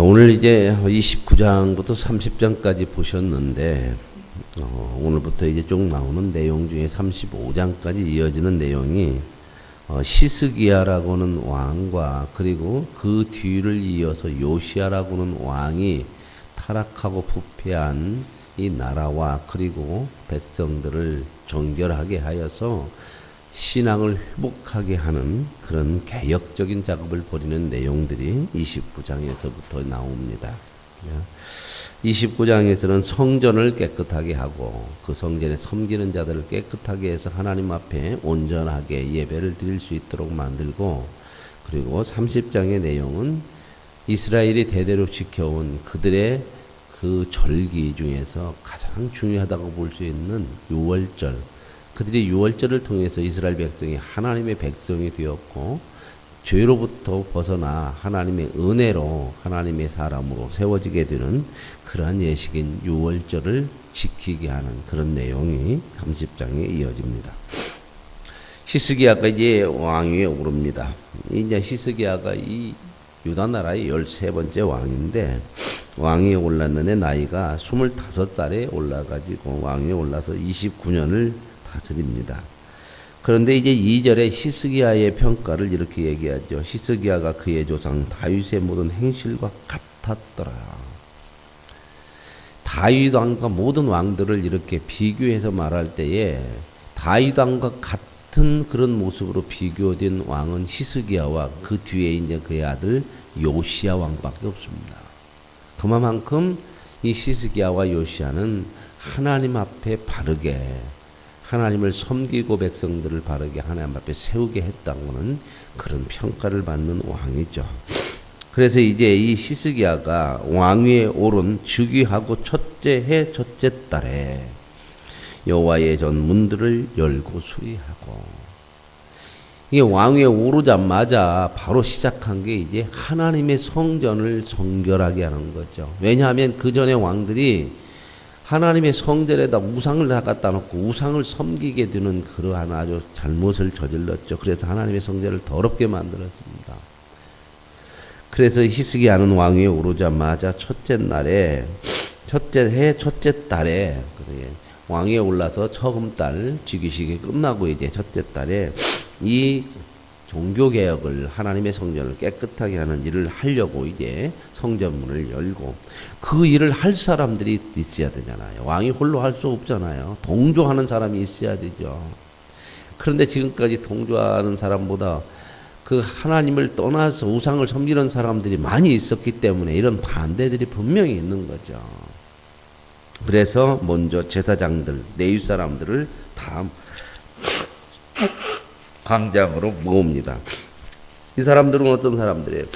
오늘 이제 29장부터 30장까지 보셨는데, 오늘부터 이제 쭉 나오는 내용 중에 35장까지 이어지는 내용이, 시스기야라고는 왕과 그리고 그 뒤를 이어서 요시야라고는 왕이 타락하고 부패한 이 나라와 그리고 백성들을 정결하게 하여서 신앙을 회복하게 하는 그런 개혁적인 작업을 벌이는 내용들이 29장에서부터 나옵니다. 29장에서는 성전을 깨끗하게 하고 그 성전에 섬기는 자들을 깨끗하게 해서 하나님 앞에 온전하게 예배를 드릴 수 있도록 만들고, 그리고 30장의 내용은 이스라엘이 대대로 지켜온 그들의 그 절기 중에서 가장 중요하다고 볼 수 있는 유월절, 그들이 유월절을 통해서 이스라엘 백성이 하나님의 백성이 되었고 죄로부터 벗어나 하나님의 은혜로 하나님의 사람으로 세워지게 되는 그러한 예식인 유월절을 지키게 하는 그런 내용이 30장에 이어집니다. 시스기야가 이제 왕위에 오릅니다. 이제 시스기야가 이 유다 나라의 13번째 왕인데, 왕위에 올랐는데 나이가 25살에 올라가지고 왕위에 올라서 29년을 다스립니다. 그런데 이제 2절에 시스기야의 평가를 이렇게 얘기하죠. 시스기야가 그의 조상 다윗의 모든 행실과 같았더라. 다윗 왕과 모든 왕들을 이렇게 비교해서 말할 때에 다윗 왕과 같은 그런 모습으로 비교된 왕은 시스기야와 그 뒤에 이제 그의 아들 요시야 왕밖에 없습니다. 그만큼 이 시스기야와 요시야는 하나님 앞에 바르게 하나님을 섬기고 백성들을 바르게 하나님 앞에 세우게 했다고는 그런 평가를 받는 왕이죠. 그래서 이제 이 시스기야가 왕위에 오른 즉위하고 첫째 해 첫째 달에 여호와의 전 문들을 열고 수리하고, 이게 왕위에 오르자마자 바로 시작한 게 이제 하나님의 성전을 정결하게 하는 거죠. 왜냐하면 그 전에 왕들이 하나님의 성전에다 우상을 다 갖다 놓고 우상을 섬기게 되는 그러한 아주 잘못을 저질렀죠. 그래서 하나님의 성전을 더럽게 만들었습니다. 그래서 히스기야는 왕위에 오르자마자 첫째 날에, 첫째 해 첫째 달에, 왕위에 올라서 처음 달 즉위식이 끝나고 이제 첫째 달에 이 종교개혁을, 하나님의 성전을 깨끗하게 하는 일을 하려고 이제 성전문을 열고, 그 일을 할 사람들이 있어야 되잖아요. 왕이 홀로 할 수 없잖아요. 동조하는 사람이 있어야 되죠. 그런데 지금까지 동조하는 사람보다 그 하나님을 떠나서 우상을 섬기는 사람들이 많이 있었기 때문에 이런 반대들이 분명히 있는 거죠. 그래서 먼저 제사장들, 레위 사람들을 다 광장으로 모읍니다. 이 사람들은 어떤 사람들이에요?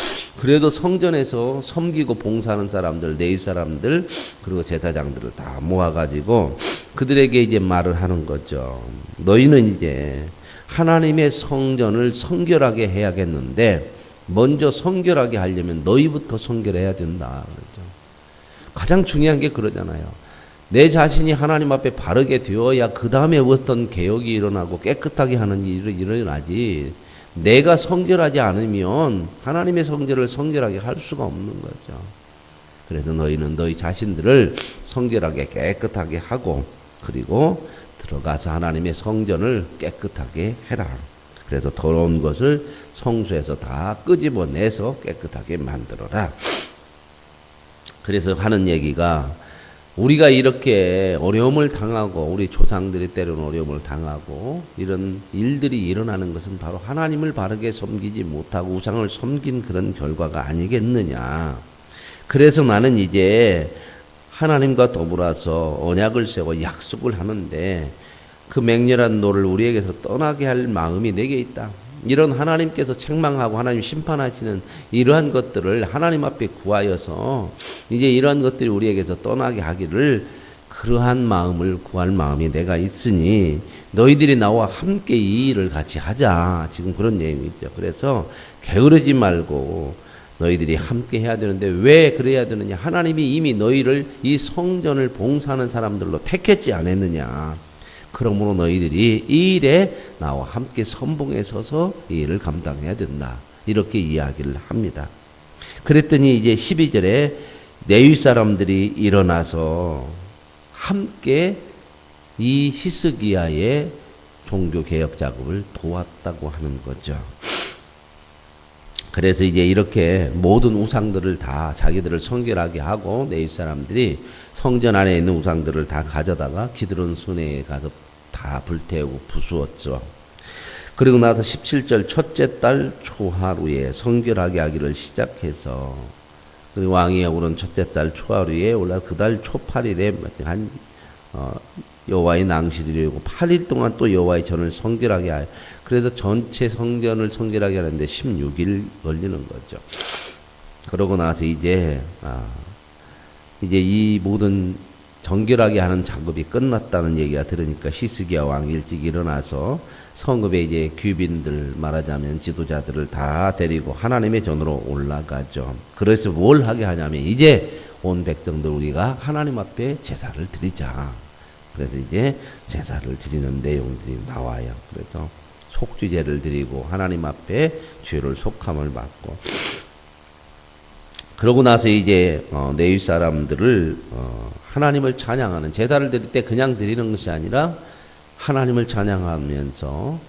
그래도 성전에서 섬기고 봉사하는 사람들, 레위 사람들, 그리고 제사장들을 다 모아가지고 그들에게 이제 말을 하는 거죠. 너희는 이제 하나님의 성전을 성결하게 해야겠는데, 먼저 성결하게 하려면 너희부터 성결해야 된다. 그렇죠? 가장 중요한 게 그러잖아요. 내 자신이 하나님 앞에 바르게 되어야 그 다음에 어떤 개혁이 일어나고 깨끗하게 하는 일이 일어나지, 내가 성결하지 않으면 하나님의 성전을 성결하게 할 수가 없는 거죠. 그래서 너희는 너희 자신들을 성결하게 깨끗하게 하고, 그리고 들어가서 하나님의 성전을 깨끗하게 해라. 그래서 더러운 것을 성소에서 다 끄집어내서 깨끗하게 만들어라. 그래서 하는 얘기가, 우리가 이렇게 어려움을 당하고 우리 조상들이 때로는 어려움을 당하고 이런 일들이 일어나는 것은 바로 하나님을 바르게 섬기지 못하고 우상을 섬긴 그런 결과가 아니겠느냐. 그래서 나는 이제 하나님과 더불어서 언약을 세워 약속을 하는데 그 맹렬한 노를 우리에게서 떠나게 할 마음이 내게 있다. 이런 하나님께서 책망하고 하나님 심판하시는 이러한 것들을 하나님 앞에 구하여서 이제 이러한 것들이 우리에게서 떠나게 하기를, 그러한 마음을 구할 마음이 내가 있으니 너희들이 나와 함께 이 일을 같이 하자. 지금 그런 내용이 있죠. 그래서 게으르지 말고 너희들이 함께 해야 되는데 왜 그래야 되느냐. 하나님이 이미 너희를 이 성전을 봉사하는 사람들로 택했지 않았느냐. 그러므로 너희들이 이 일에 나와 함께 선봉에 서서 이 일을 감당해야 된다. 이렇게 이야기를 합니다. 그랬더니 이제 12절에 레위 사람들이 일어나서 함께 이 히스기야의 종교 개혁 작업을 도왔다고 하는 거죠. 그래서 이제 이렇게 모든 우상들을 다 자기들을 성결하게 하고 레위 사람들이 성전 안에 있는 우상들을 다 가져다가 기드론 수내에 가서 다 불태우고 부수었죠. 그리고 나서 17절 첫째 달 초하루에 성결하게 하기를 시작해서 그리고 왕이 오른 첫째 달 초하루에 올라 그 달 초8일에 한 여호와의 낭실이려고 8일 동안 또 여호와의 전을 성결하게 하여 그래서 전체 성전을 성결하게 하는데 16일 걸리는 거죠. 그러고 나서 이제 이 모든 정결하게 하는 작업이 끝났다는 얘기가 들으니까 히스기야 왕이 일찍 일어나서 성읍에 이제 귀빈들 말하자면 지도자들을 다 데리고 하나님의 전으로 올라가죠. 그래서 뭘 하게 하냐면 이제 온 백성들 우리가 하나님 앞에 제사를 드리자. 그래서 이제 제사를 드리는 내용들이 나와요. 그래서 속죄제를 드리고 하나님 앞에 죄를 속함을 받고 그러고 나서 이제 레위 사람들을 하나님을 찬양하는 제사를 드릴 때 그냥 드리는 것이 아니라 하나님을 찬양하면서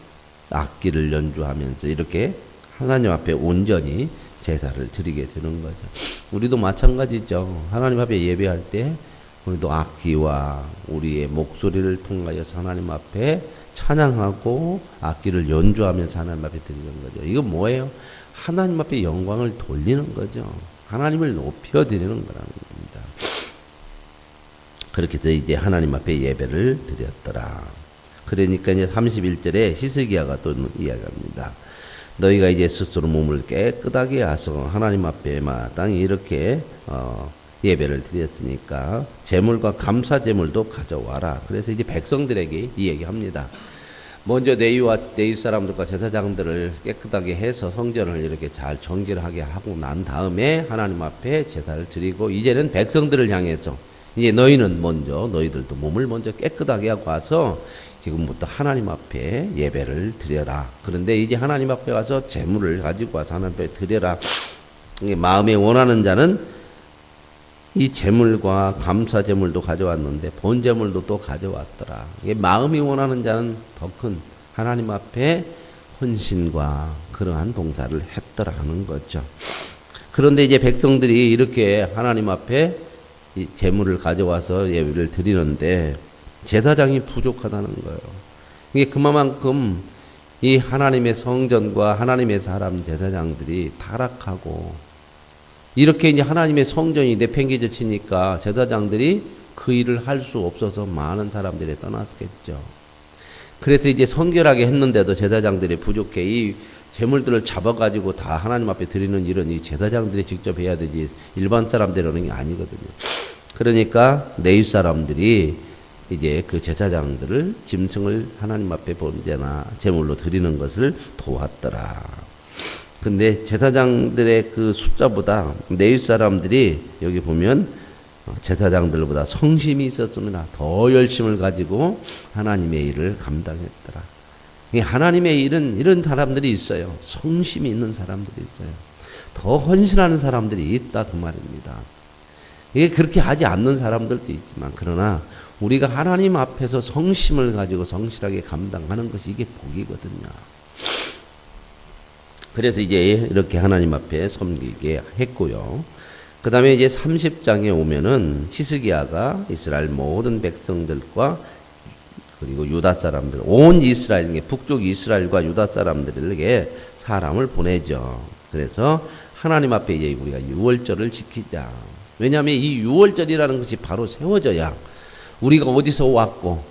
악기를 연주하면서 이렇게 하나님 앞에 온전히 제사를 드리게 되는 거죠. 우리도 마찬가지죠. 하나님 앞에 예배할 때 우리도 악기와 우리의 목소리를 통하여서 하나님 앞에 찬양하고 악기를 연주하면서 하나님 앞에 드리는 거죠. 이건 뭐예요? 하나님 앞에 영광을 돌리는 거죠. 하나님을 높여드리는 거라는 겁니다. 그렇게 해서 이제 하나님 앞에 예배를 드렸더라. 그러니까 이제 31절에 히스기야가 또 이야기합니다. 너희가 이제 스스로 몸을 깨끗하게 하소 하나님 앞에 마땅히 이렇게 예배를 드렸으니까 제물과 감사 제물도 가져와라. 그래서 이제 백성들에게 이 얘기합니다. 먼저 레위 사람들과 제사장들을 깨끗하게 해서 성전을 이렇게 잘 정결하게 하고 난 다음에 하나님 앞에 제사를 드리고 이제는 백성들을 향해서 이제 너희는 먼저 너희들도 몸을 먼저 깨끗하게 하고 와서 지금부터 하나님 앞에 예배를 드려라. 그런데 이제 하나님 앞에 와서 제물을 가지고 와서 하나님 앞에 드려라. 마음에 원하는 자는 이 제물과 감사 제물도 가져왔는데 본 제물도 또 가져왔더라. 이게 마음이 원하는 자는 더 큰 하나님 앞에 헌신과 그러한 봉사를 했더라 하는 거죠. 그런데 이제 백성들이 이렇게 하나님 앞에 이 제물을 가져와서 예배를 드리는데 제사장이 부족하다는 거예요. 이게 그만큼 이 하나님의 성전과 하나님의 사람 제사장들이 타락하고 이렇게 이제 하나님의 성전이 내팽개져 치니까 제사장들이 그 일을 할 수 없어서 많은 사람들이 떠났겠죠. 그래서 이제 성결하게 했는데도 제사장들이 부족해 이 제물들을 잡아가지고 다 하나님 앞에 드리는 일은 이 제사장들이 직접 해야 되지 일반 사람들이 하는 게 아니거든요. 그러니까 레위 사람들이 이제 그 제사장들을 짐승을 하나님 앞에 번제나 제물로 드리는 것을 도왔더라. 근데 제사장들의 그 숫자보다 레위 사람들이 여기 보면 제사장들보다 성심이 있었으면 더 열심을 가지고 하나님의 일을 감당했더라. 하나님의 일은 이런 사람들이 있어요. 성심이 있는 사람들이 있어요. 더 헌신하는 사람들이 있다 그 말입니다. 이게 그렇게 하지 않는 사람들도 있지만 그러나 우리가 하나님 앞에서 성심을 가지고 성실하게 감당하는 것이 이게 복이거든요. 그래서 이제 이렇게 하나님 앞에 섬기게 했고요. 그 다음에 이제 30장에 오면은 히스기야가 이스라엘 모든 백성들과 그리고 유다 사람들, 온 이스라엘, 북쪽 이스라엘과 유다 사람들에게 사람을 보내죠. 그래서 하나님 앞에 이제 우리가 유월절을 지키자. 왜냐하면 이 유월절이라는 것이 바로 세워져야 우리가 어디서 왔고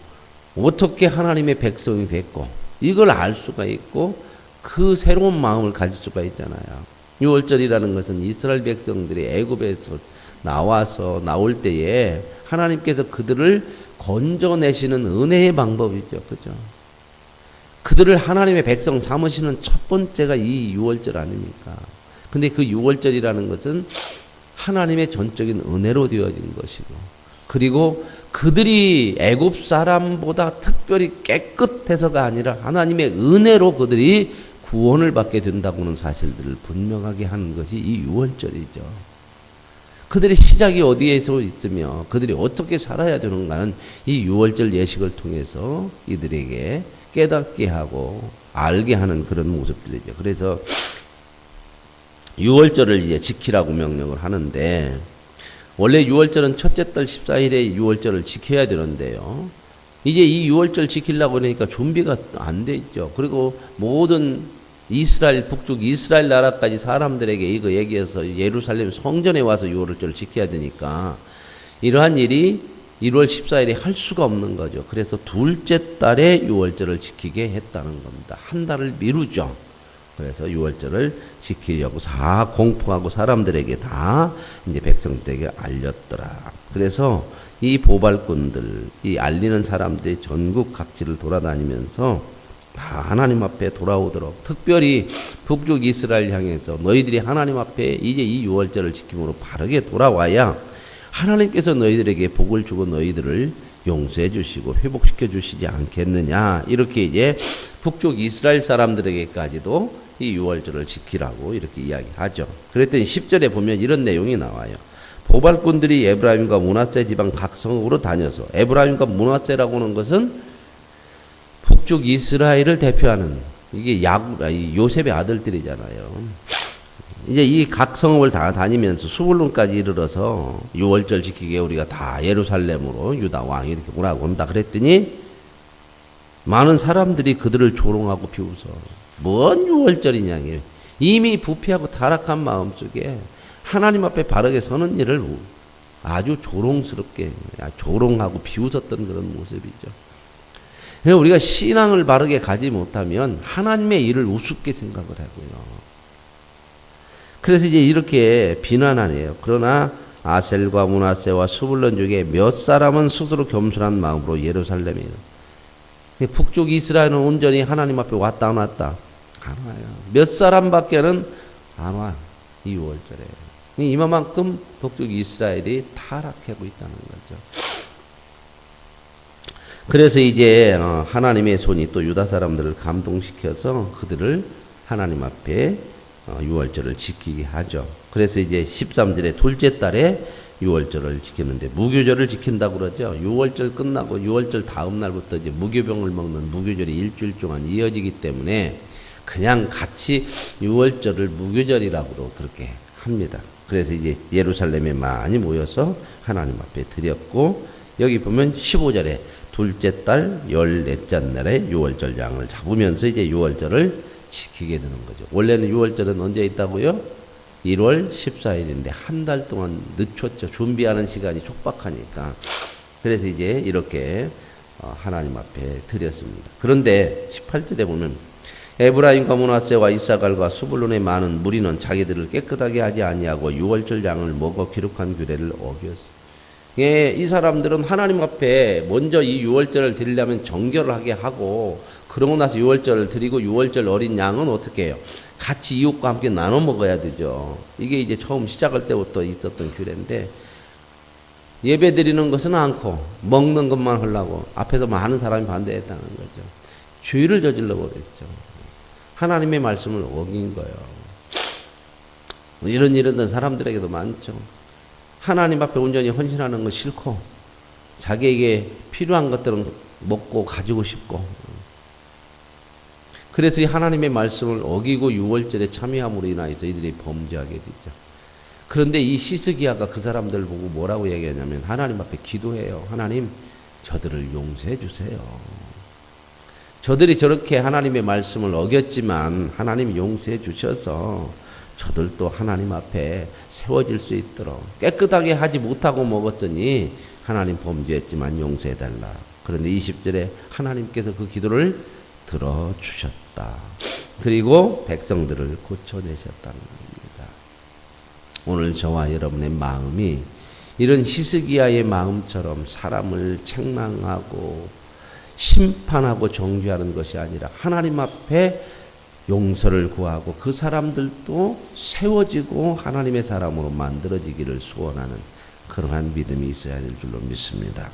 어떻게 하나님의 백성이 됐고 이걸 알 수가 있고 그 새로운 마음을 가질 수가 있잖아요. 유월절이라는 것은 이스라엘 백성들이 애굽에서 나올 때에 하나님께서 그들을 건져내시는 은혜의 방법이죠. 그죠? 그들을 하나님의 백성 삼으시는 첫 번째가 이 유월절 아닙니까? 근데 그 유월절이라는 것은 하나님의 전적인 은혜로 되어진 것이고 그리고 그들이 애굽 사람보다 특별히 깨끗해서가 아니라 하나님의 은혜로 그들이 구원을 받게 된다고는 사실들을 분명하게 하는 것이 이 유월절이죠. 그들의 시작이 어디에서 있으며 그들이 어떻게 살아야 되는가는 이 유월절 예식을 통해서 이들에게 깨닫게 하고 알게 하는 그런 모습들이죠. 그래서 유월절을 이제 지키라고 명령을 하는데, 원래 유월절은 첫째 달 14일에 유월절을 지켜야 되는데요. 이제 이 유월절 지키려고 하니까 준비가 안 돼 있죠. 그리고 모든 이스라엘, 북쪽 이스라엘 나라까지 사람들에게 이거 얘기해서 예루살렘 성전에 와서 유월절을 지켜야 되니까 이러한 일이 1월 14일에 할 수가 없는 거죠. 그래서 둘째 달에 유월절을 지키게 했다는 겁니다. 한 달을 미루죠. 그래서 유월절을 지키려고 공포하고 사람들에게 다 이제 백성들에게 알렸더라. 그래서 이 보발꾼들, 이 알리는 사람들이 전국 각지를 돌아다니면서 다 하나님 앞에 돌아오도록, 특별히 북쪽 이스라엘 향해서 너희들이 하나님 앞에 이제 이 유월절을 지킴으로 바르게 돌아와야 하나님께서 너희들에게 복을 주고 너희들을 용서해 주시고 회복시켜 주시지 않겠느냐. 이렇게 이제 북쪽 이스라엘 사람들에게까지도 이 유월절을 지키라고 이렇게 이야기하죠. 그랬더니 10절에 보면 이런 내용이 나와요. 보발꾼들이 에브라임과 므낫세 지방 각 성읍으로 다녀서, 에브라임과 므낫세라고 하는 것은 북쪽 이스라엘을 대표하는, 이게 요셉의 아들들이잖아요. 이제 이 각 성읍을 다 다니면서 수불론까지 이르러서 유월절 지키게 우리가 다 예루살렘으로 유다 왕이 이렇게 오라고 온다 그랬더니 많은 사람들이 그들을 조롱하고 비웃어. 뭔 유월절이냐. 이미 부패하고 타락한 마음속에 하나님 앞에 바르게 서는 일을 아주 조롱스럽게 조롱하고 비웃었던 그런 모습이죠. 우리가 신앙을 바르게 가지 못하면 하나님의 일을 우습게 생각을 하고요. 그래서 이제 이렇게 비난하네요. 그러나 아셀과 므낫세와 수불론 중에 몇 사람은 스스로 겸손한 마음으로 예루살렘에, 북쪽 이스라엘은 온전히 하나님 앞에 왔다 안 왔다? 안 와요. 몇 사람밖에는 안 와. 이 유월절에. 이만큼 북쪽 이스라엘이 타락하고 있다는 거죠. 그래서 이제 하나님의 손이 또 유다 사람들을 감동시켜서 그들을 하나님 앞에 유월절을 지키게 하죠. 그래서 이제 13절에 둘째 달에 유월절을 지키는데 무교절을 지킨다고 그러죠. 유월절 끝나고 유월절 다음 날부터 이제 무교병을 먹는 무교절이 일주일 동안 이어지기 때문에 그냥 같이 유월절을 무교절이라고도 그렇게 합니다. 그래서 이제 예루살렘에 많이 모여서 하나님 앞에 드렸고, 여기 보면 15절에 둘째 달 14째 날에 유월절 양을 잡으면서 이제 유월절을 지키게 되는 거죠. 원래는 유월절은 언제 있다고요? 1월 14일인데 한 달 동안 늦췄죠. 준비하는 시간이 촉박하니까. 그래서 이제 이렇게 하나님 앞에 드렸습니다. 그런데 18절에 보면 에브라임과 므낫세와 이사갈과 수불론의 많은 무리는 자기들을 깨끗하게 하지 아니하고 유월절 양을 먹어 기록한 규례를 어겼어. 예, 이 사람들은 하나님 앞에 먼저 이 유월절을 드리려면 정결을 하게 하고, 그러고 나서 유월절을 드리고 유월절 어린 양은 어떻게 해요? 같이 이웃과 함께 나눠 먹어야 되죠. 이게 이제 처음 시작할 때부터 있었던 규례인데, 예배 드리는 것은 않고 먹는 것만 하려고 앞에서 많은 사람이 반대했다는 거죠. 죄를 저질러 버렸죠. 하나님의 말씀을 어긴 거예요. 이런 사람들에게도 많죠. 하나님 앞에 온전히 헌신하는 거 싫고 자기에게 필요한 것들은 먹고 가지고 싶고, 그래서 이 하나님의 말씀을 어기고 유월절에 참여함으로 인하여서 이들이 범죄하게 되죠. 그런데 이 히스기야가 그 사람들을 보고 뭐라고 얘기하냐면 하나님 앞에 기도해요. 하나님, 저들을 용서해 주세요. 저들이 저렇게 하나님의 말씀을 어겼지만 하나님 용서해 주셔서 저들도 하나님 앞에 세워질 수 있도록, 깨끗하게 하지 못하고 먹었더니 하나님 범죄했지만 용서해달라. 그런데 20절에 하나님께서 그 기도를 들어주셨다. 그리고 백성들을 고쳐내셨다는 겁니다. 오늘 저와 여러분의 마음이 이런 히스기야의 마음처럼 사람을 책망하고 심판하고 정죄하는 것이 아니라 하나님 앞에 용서를 구하고 그 사람들도 세워지고 하나님의 사람으로 만들어지기를 소원하는 그러한 믿음이 있어야 될 줄로 믿습니다.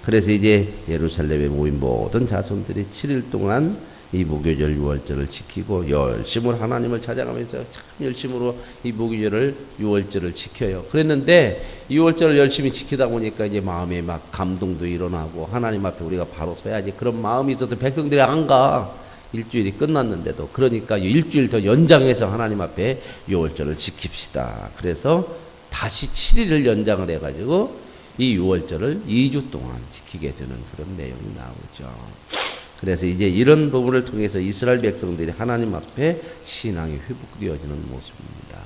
그래서 이제 예루살렘에 모인 모든 자손들이 7일 동안 이 무교절 유월절을 지키고 열심으로 하나님을 찾아가면서 참 열심으로 이 무교절을 유월절을 지켜요. 그랬는데 유월절을 열심히 지키다 보니까 이제 마음에 막 감동도 일어나고 하나님 앞에 우리가 바로 서야지 그런 마음이 있어서 백성들이 안 가. 일주일이 끝났는데도. 그러니까 일주일 더 연장해서 하나님 앞에 유월절을 지킵시다. 그래서 다시 7일을 연장을 해가지고 이 유월절을 2주 동안 지키게 되는 그런 내용이 나오죠. 그래서 이제 이런 부분을 통해서 이스라엘 백성들이 하나님 앞에 신앙이 회복되어지는 모습입니다.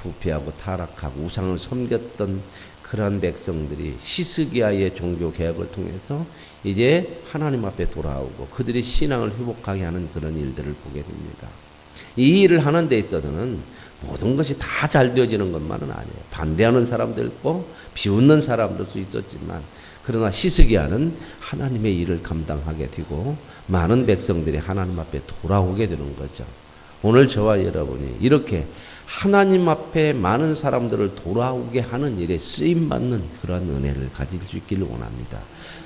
부패하고 타락하고 우상을 섬겼던 그런 백성들이 히스기야의 종교 개혁을 통해서 이제 하나님 앞에 돌아오고 그들이 신앙을 회복하게 하는 그런 일들을 보게 됩니다. 이 일을 하는 데 있어서는 모든 것이 다 잘 되어지는 것만은 아니에요. 반대하는 사람도 있고 비웃는 사람들도 있었지만 그러나 히스기야는 하나님의 일을 감당하게 되고 많은 백성들이 하나님 앞에 돌아오게 되는 거죠. 오늘 저와 여러분이 이렇게 하나님 앞에 많은 사람들을 돌아오게 하는 일에 쓰임받는 그런 은혜를 가질 수 있기를 원합니다.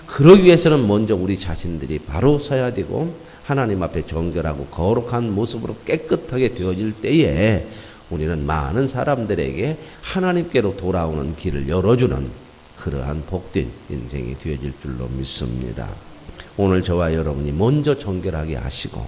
그러기 위해서는 먼저 우리 자신들이 바로 서야 되고 하나님 앞에 정결하고 거룩한 모습으로 깨끗하게 되어질 때에 우리는 많은 사람들에게 하나님께로 돌아오는 길을 열어주는 그러한 복된 인생이 되어질 줄로 믿습니다. 오늘 저와 여러분이 먼저 정결하게 하시고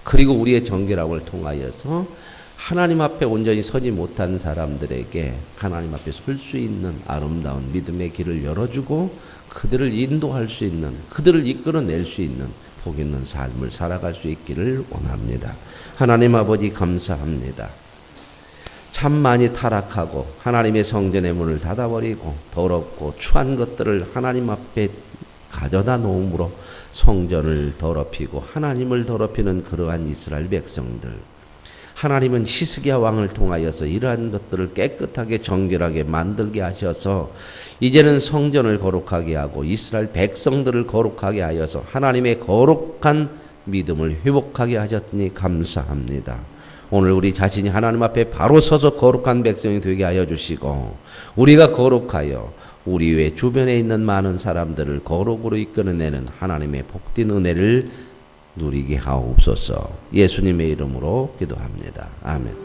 그리고 우리의 정결함을 통하여서 하나님 앞에 온전히 서지 못한 사람들에게 하나님 앞에 설 수 있는 아름다운 믿음의 길을 열어주고 그들을 인도할 수 있는, 그들을 이끌어낼 수 있는 복 있는 삶을 살아갈 수 있기를 원합니다. 하나님 아버지 감사합니다. 참 많이 타락하고 하나님의 성전의 문을 닫아버리고 더럽고 추한 것들을 하나님 앞에 가져다 놓음으로 성전을 더럽히고 하나님을 더럽히는 그러한 이스라엘 백성들. 하나님은 히스기야 왕을 통하여서 이러한 것들을 깨끗하게 정결하게 만들게 하셔서 이제는 성전을 거룩하게 하고 이스라엘 백성들을 거룩하게 하여서 하나님의 거룩한 믿음을 회복하게 하셨으니 감사합니다. 오늘 우리 자신이 하나님 앞에 바로 서서 거룩한 백성이 되게 하여 주시고 우리가 거룩하여 우리 외 주변에 있는 많은 사람들을 거룩으로 이끌어내는 하나님의 복된 은혜를 누리게 하옵소서. 예수님의 이름으로 기도합니다. 아멘.